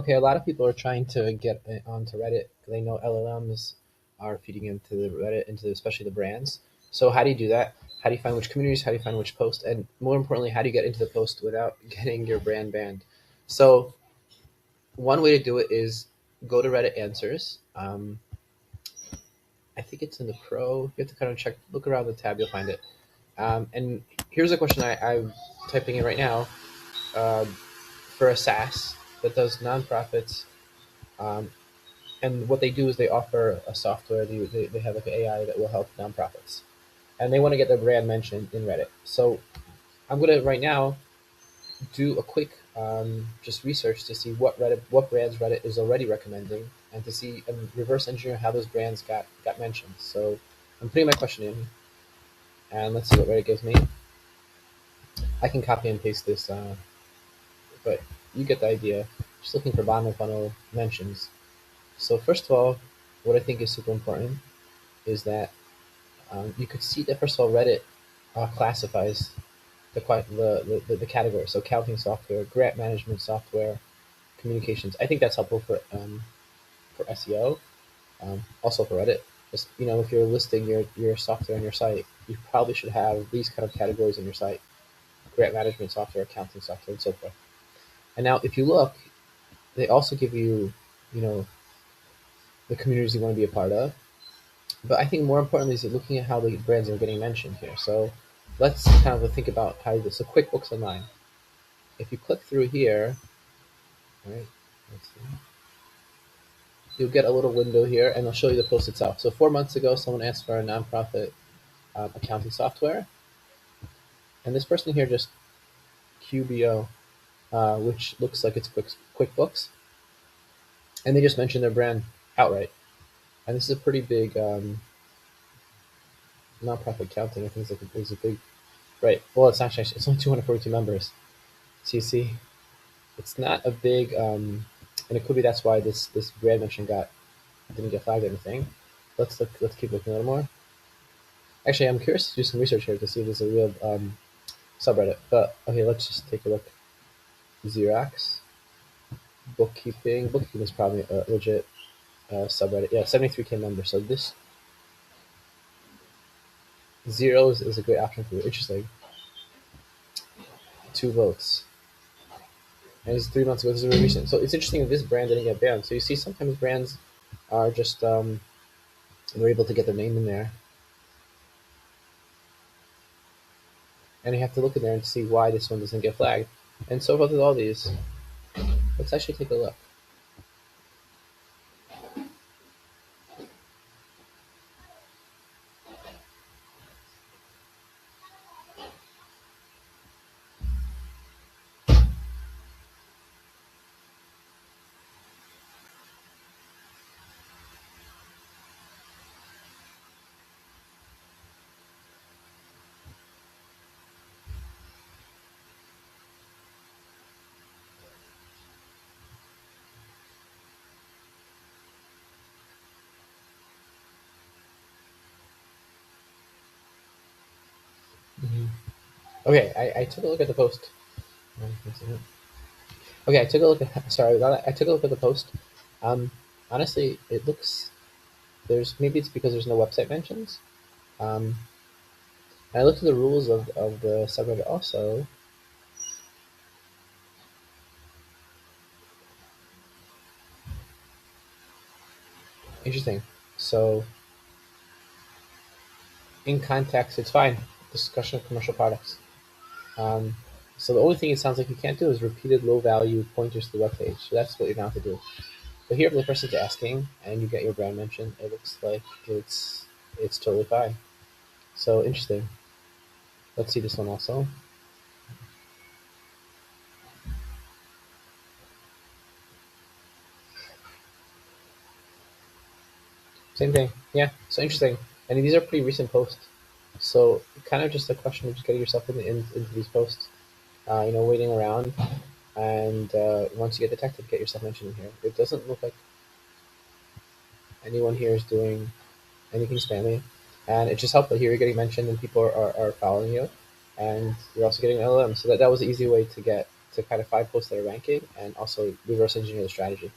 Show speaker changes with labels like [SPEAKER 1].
[SPEAKER 1] Okay, a lot of people are trying to get onto Reddit. They know LLMs are feeding into the Reddit, especially the brands. So how do you do that? How do you find which communities? How do you find which post? And more importantly, how do you get into the post without getting your brand banned? So one way to do it is go to Reddit Answers. I think it's in the Pro. You have to kind of check, look around the tab, you'll find it. And here's a question I'm typing in right now for a SaaS that does nonprofits. Um, and what they do is they offer a software. They have like an AI that will help nonprofits, and they want to get their brand mentioned in Reddit. So I'm gonna right now do a quick just research to see what brands Reddit is already recommending, and to see and reverse engineer how those brands got mentioned. So I'm putting my question in, and let's see what Reddit gives me. I can copy and paste this, but you get the idea. Just looking for bottom of funnel mentions. So first of all, what I think is super important is that you could see that first of all, Reddit classifies the categories. So accounting software, grant management software, communications. I think that's helpful for SEO, also for Reddit. Just if you're listing your software on your site, you probably should have these kind of categories on your site: grant management software, accounting software, and so forth. And now, if you look, they also give you, you know, the communities you want to be a part of. But I think more importantly is looking at how the brands are getting mentioned here. So let's kind of think about how this. So QuickBooks Online. If you click through here, right, let's see, you'll get a little window here, and I'll show you the post itself. So 4 months ago, someone asked for a nonprofit accounting software, and this person here just QBO, which looks like it's QuickBooks, and they just mentioned their brand outright. And this is a pretty big nonprofit accounting. I think it's a big, right. Well, it's actually it's only 242 members. So you see, it's not a big, and it could be that's why this brand mention didn't get flagged or anything. Let's look. Let's keep looking a little more. Actually, I'm curious to do some research here to see if there's a real subreddit. But okay, let's just take a look. Xerox bookkeeping. Bookkeeping is probably a legit subreddit. Yeah, 73K members. So this zeros is a great option for you. Interesting. 2 votes. And it's 3 months ago. This is really recent. So it's interesting that this brand didn't get banned. So you see, sometimes brands are just they're able to get their name in there, and you have to look in there and see why this one doesn't get flagged. And so forth with all these. Let's actually take a look. Okay, I took a look at the post. Okay, I took a look at. Sorry, I took a look at the post. Honestly, it looks maybe it's because there's no website mentions. Um, and I looked at the rules of the subreddit also. Interesting. So in context, it's fine. Discussion of commercial products. Um, so the only thing it sounds like you can't do is repeated low value pointers to the web page. So that's what you're going to have to do. But here, if the person's asking and you get your brand mentioned, it looks like it's totally fine. So interesting. Let's see this one also. Same thing. Yeah. So interesting. And these are pretty recent posts. So kind of just a question of just getting yourself into these posts. Waiting around, and once you get detected, get yourself mentioned in here. It doesn't look like anyone here is doing anything spammy, and it just helped that here you're getting mentioned and people are following you, and you're also getting LLM. So that was an easy way to to kind of find posts that are ranking and also reverse engineer the strategy.